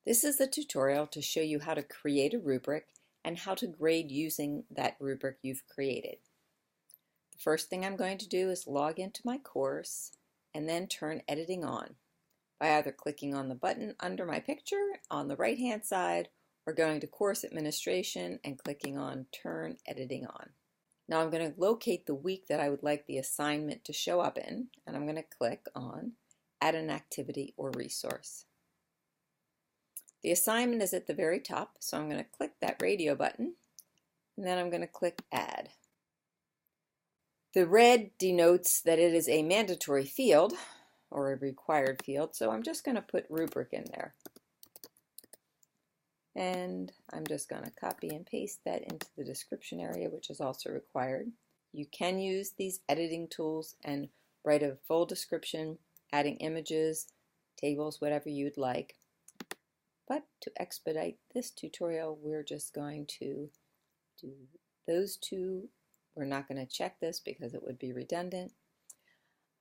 This is a tutorial to show you how to create a rubric and how to grade using that rubric you've created. The first thing I'm going to do is log into my course and then turn editing on by either clicking on the button under my picture on the right hand side or going to course administration and clicking on turn editing on. Now I'm going to locate the week that I would like the assignment to show up in, and I'm going to click on add an activity or resource. The assignment is at the very top, so I'm going to click that radio button, and then I'm going to click Add. The red denotes that it is a mandatory field, or a required field, so I'm just going to put rubric in there. And I'm just going to copy and paste that into the description area, which is also required. You can use these editing tools and write a full description, adding images, tables, whatever you'd like. But to expedite this tutorial, we're just going to do those two. We're not going to check this because it would be redundant.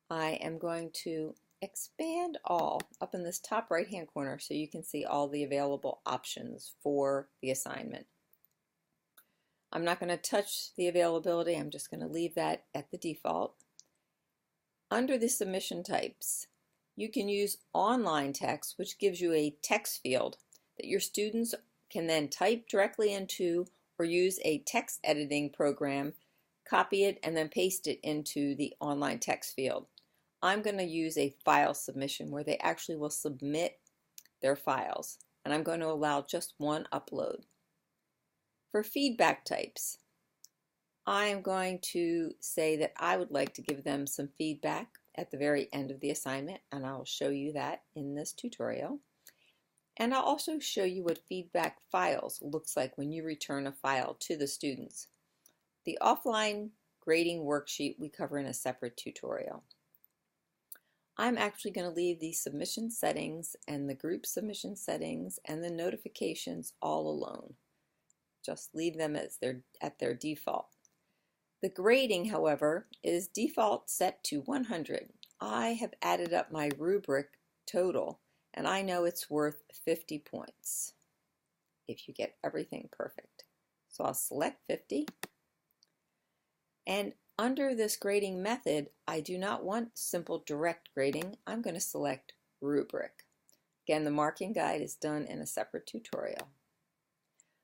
I am going to expand all up in this top right hand corner so you can see all the available options for the assignment. I'm not going to touch the availability. I'm just going to leave that at the default. Under the submission types, you can use online text, which gives you a text field that your students can then type directly into or use a text editing program, copy it, and then paste it into the online text field. I'm going to use a file submission where they actually will submit their files, and I'm going to allow just one upload. For feedback types, I am going to say that I would like to give them some feedback at the very end of the assignment, and I'll show you that in this tutorial. And I'll also show you what feedback files looks like when you return a file to the students. The offline grading worksheet we cover in a separate tutorial. I'm actually going to leave the submission settings and the group submission settings and the notifications all alone. Just leave them as at their default. The grading, however, is default set to 100. I have added up my rubric total, and I know it's worth 50 points if you get everything perfect. So I'll select 50. And under this grading method, I do not want simple direct grading. I'm going to select rubric. Again, the marking guide is done in a separate tutorial.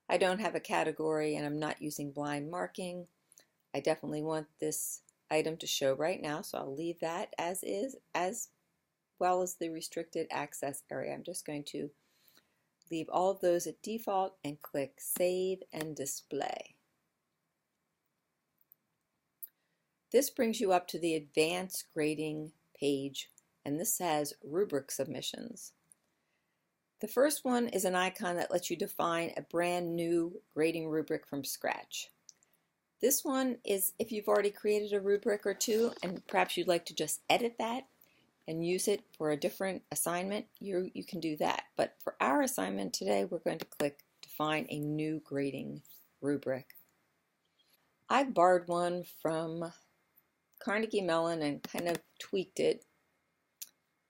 I don't have a category and I'm not using blind marking. I definitely want this item to show right now, so I'll leave that as is, as well as the restricted access area. I'm just going to leave all of those at default and click Save and Display. This brings you up to the advanced grading page, and this has rubric submissions. The first one is an icon that lets you define a brand new grading rubric from scratch. This one is if you've already created a rubric or two and perhaps you'd like to just edit that and use it for a different assignment, you can do that. But for our assignment today, we're going to click Define a New Grading Rubric. I've borrowed one from Carnegie Mellon and kind of tweaked it,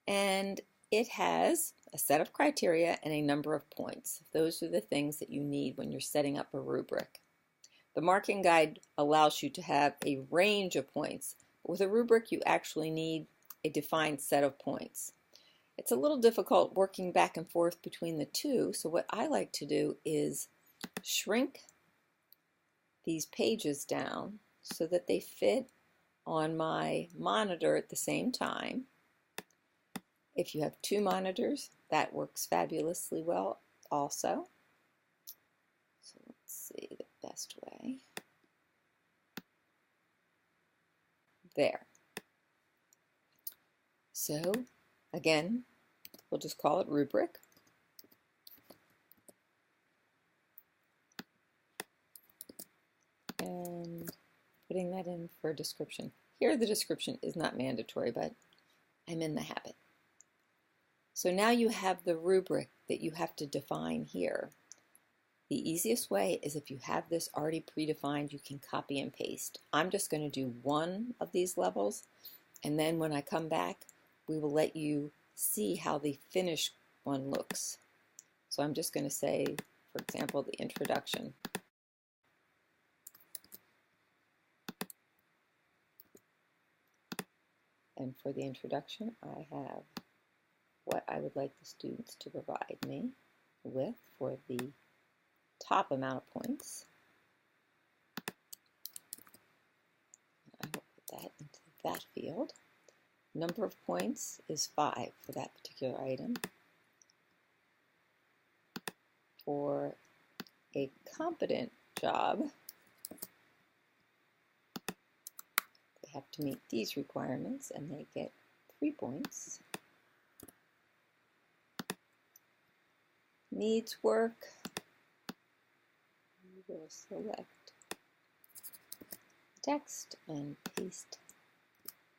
and it has a set of criteria and a number of points. Those are the things that you need when you're setting up a rubric. The marking guide allows you to have a range of points, but with a rubric you actually need a defined set of points. It's a little difficult working back and forth between the two, so what I like to do is shrink these pages down so that they fit on my monitor at the same time. If you have two monitors, that works fabulously well also. So let's see the best way. There. So again, we'll just call it rubric. And putting that in for a description. Here the description is not mandatory, but I'm in the habit. So now you have the rubric that you have to define here. The easiest way is if you have this already predefined, you can copy and paste. I'm just going to do one of these levels, and then when I come back, we will let you see how the finished one looks. So So I'm just going to say, for example, the introduction. And for the introduction, I have what I would like the students to provide me with for the top amount of points. I will put that into that field. Number of points is 5 for that particular item. For a competent job, they have to meet these requirements and they get 3 points. Needs work, we will select text and paste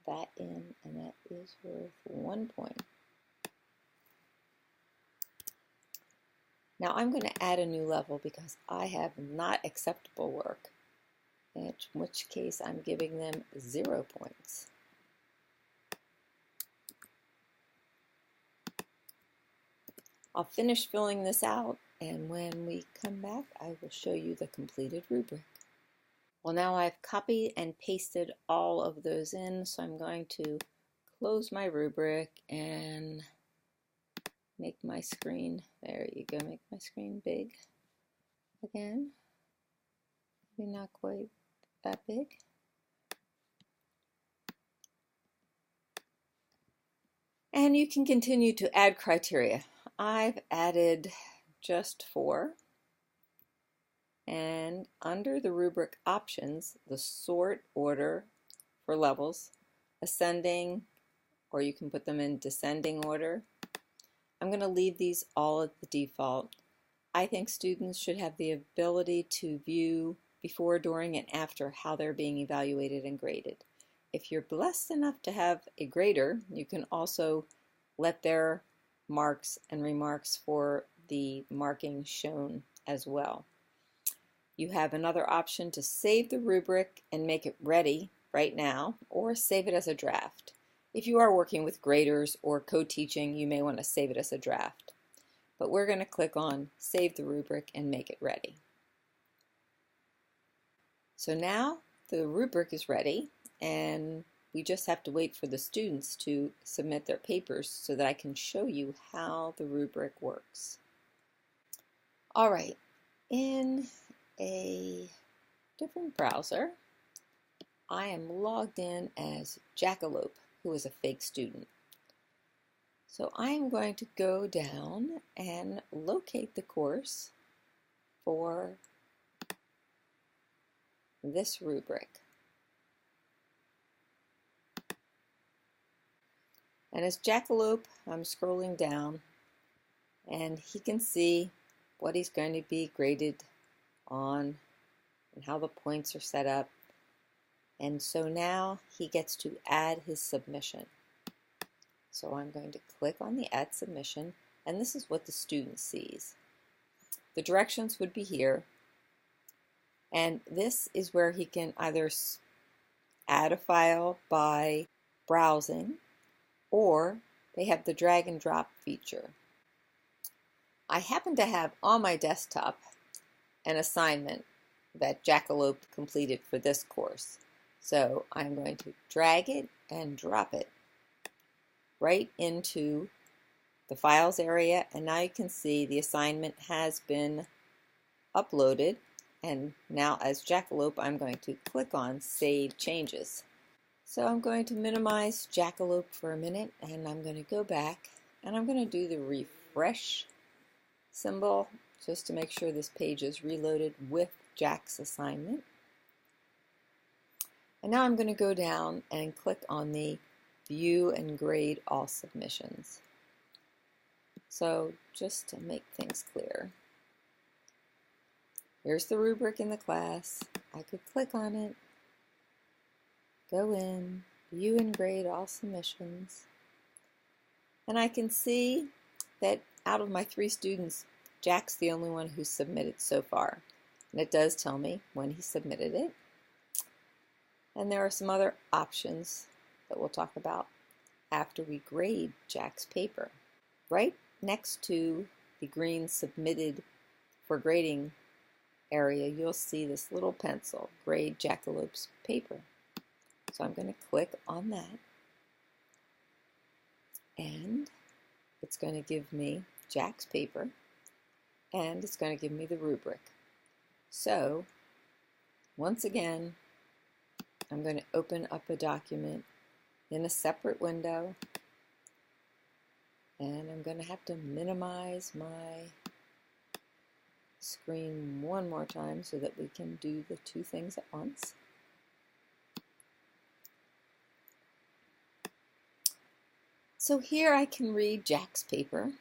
that in, and that is worth 1 point. Now I'm going to add a new level because I have not acceptable work, in which case I'm giving them 0 points. I'll finish filling this out, and when we come back I will show you the completed rubric. Well, now I've copied and pasted all of those in, so I'm going to close my rubric and make my screen, there you go, make my screen big again. Maybe not quite that big. And you can continue to add criteria. I've added just 4. And under the rubric options, the sort order for levels, ascending, or you can put them in descending order. I'm going to leave these all at the default. I think students should have the ability to view before, during, and after how they're being evaluated and graded. If you're blessed enough to have a grader, you can also let their marks and remarks for the marking shown as well. You have another option to save the rubric and make it ready right now, or save it as a draft. If you are working with graders or co-teaching, you may want to save it as a draft. But we're going to click on Save the Rubric and make it ready. So now the rubric is ready, and we just have to wait for the students to submit their papers so that I can show you how the rubric works. All right, in a different browser, I am logged in as Jackalope, who is a fake student. So I am going to go down and locate the course for this rubric. And as Jackalope, I'm scrolling down, and he can see what he's going to be graded on and how the points are set up. And so now he gets to add his submission. So I'm going to click on the Add Submission, and this is what the student sees. The directions would be here, and this is where he can either add a file by browsing, or they have the drag and drop feature. I happen to have on my desktop an assignment that Jackalope completed for this course. So I'm going to drag it and drop it right into the files area, and now you can see the assignment has been uploaded. And now as Jackalope, I'm going to click on Save Changes. So I'm going to minimize Jackalope for a minute, and I'm going to go back and I'm going to do the refresh symbol just to make sure this page is reloaded with Jack's assignment. And now I'm going to go down and click on the View and Grade All Submissions. So just to make things clear, here's the rubric in the class. I could click on it, go in, View and Grade All Submissions, and I can see that out of my 3 students, Jack's the only one who submitted so far. And it does tell me when he submitted it. And there are some other options that we'll talk about after we grade Jack's paper. Right next to the green submitted for grading area, you'll see this little pencil, Grade Jackalope's paper. So I'm going to click on that, and it's going to give me Jack's paper, and it's going to give me the rubric. So once again, I'm going to open up a document in a separate window, and I'm going to have to minimize my screen one more time so that we can do the two things at once. So here I can read Jack's paper,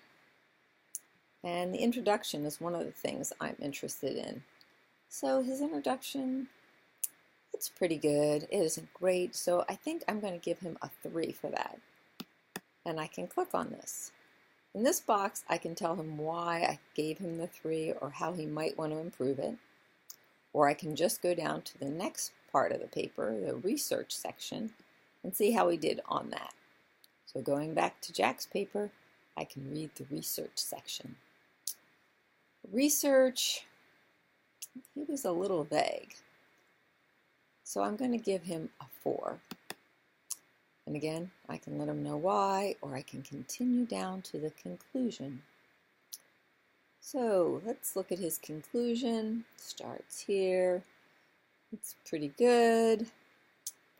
and the introduction is one of the things I'm interested in. So his introduction, it's pretty good. It isn't great, so I think I'm going to give him a 3 for that. And I can click on this. In this box, I can tell him why I gave him the 3 or how he might want to improve it. Or I can just go down to the next part of the paper, the research section, and see how he did on that. So going back to Jack's paper, I can read the research section. Research, he was a little vague. So I'm going to give him a 4. And again, I can let him know why, or I can continue down to the conclusion. So let's look at his conclusion. Starts here. It's pretty good.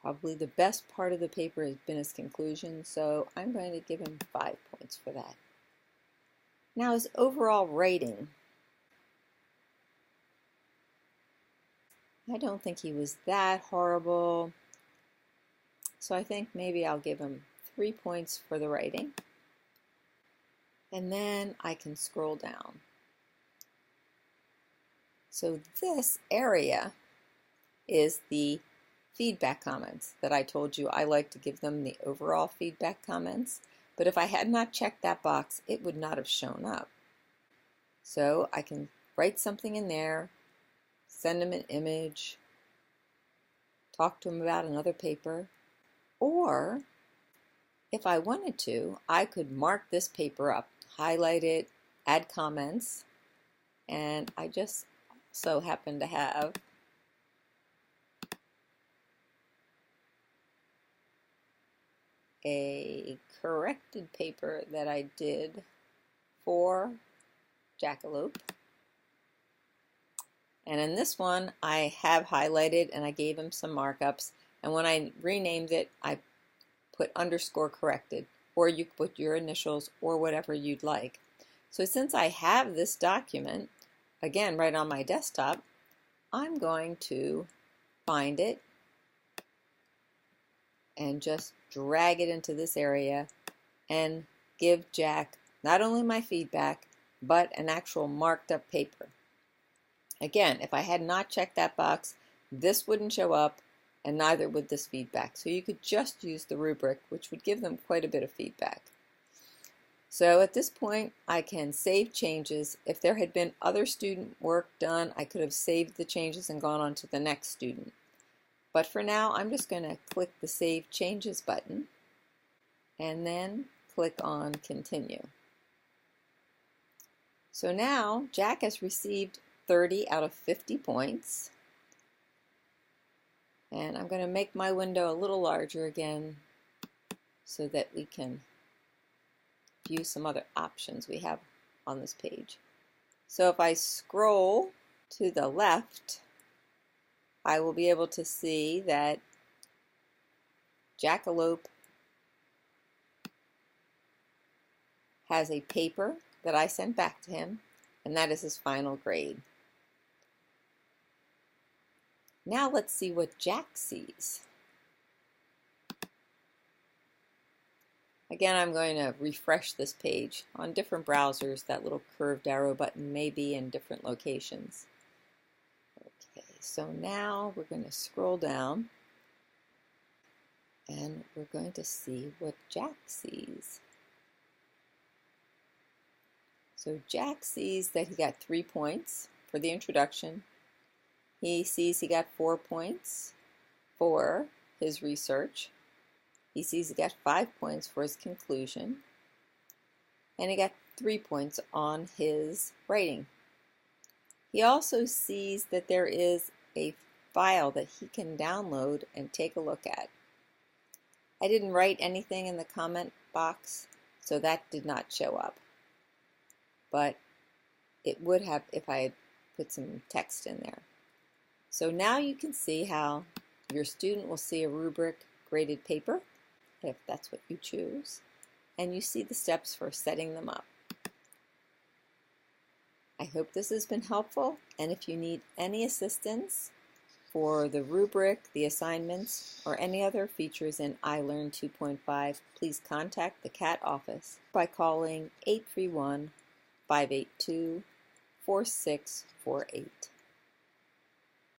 Probably the best part of the paper has been his conclusion, so I'm going to give him 5 points for that. Now his overall rating. I don't think he was that horrible, so I think maybe I'll give him 3 points for the writing. And then I can scroll down. So this area is the feedback comments that I told you I like to give them the overall feedback comments, but if I had not checked that box, it would not have shown up. So I can write something in there, send him an image, talk to him about another paper, or if I wanted to, I could mark this paper up, highlight it, add comments, and I just so happen to have a corrected paper that I did for Jackalope. And in this one, I have highlighted and I gave him some markups. And when I renamed it, I put underscore corrected, or you put your initials or whatever you'd like. So since I have this document, again, right on my desktop, I'm going to find it and just drag it into this area and give Jack not only my feedback, but an actual marked up paper. Again, if I had not checked that box, this wouldn't show up, and neither would this feedback. So you could just use the rubric, which would give them quite a bit of feedback. So at this point, I can save changes. If there had been other student work done, I could have saved the changes and gone on to the next student. But for now, I'm just going to click the Save Changes button and then click on Continue. So now Jack has received 30 out of 50 points. And I'm going to make my window a little larger again so that we can view some other options we have on this page. So if I scroll to the left, I will be able to see that Jackalope has a paper that I sent back to him, and that is his final grade. Now let's see what Jack sees. Again, I'm going to refresh this page. On different browsers, that little curved arrow button may be in different locations. Okay, so now we're going to scroll down and we're going to see what Jack sees. So Jack sees that he got 3 points for the introduction. He sees he got 4 points for his research. He sees he got 5 points for his conclusion. And he got 3 points on his writing. He also sees that there is a file that he can download and take a look at. I didn't write anything in the comment box, so that did not show up. But it would have if I had put some text in there. So now you can see how your student will see a rubric graded paper, if that's what you choose, and you see the steps for setting them up. I hope this has been helpful, and if you need any assistance for the rubric, the assignments, or any other features in iLearn 2.5, please contact the CAT office by calling 831-582-4648.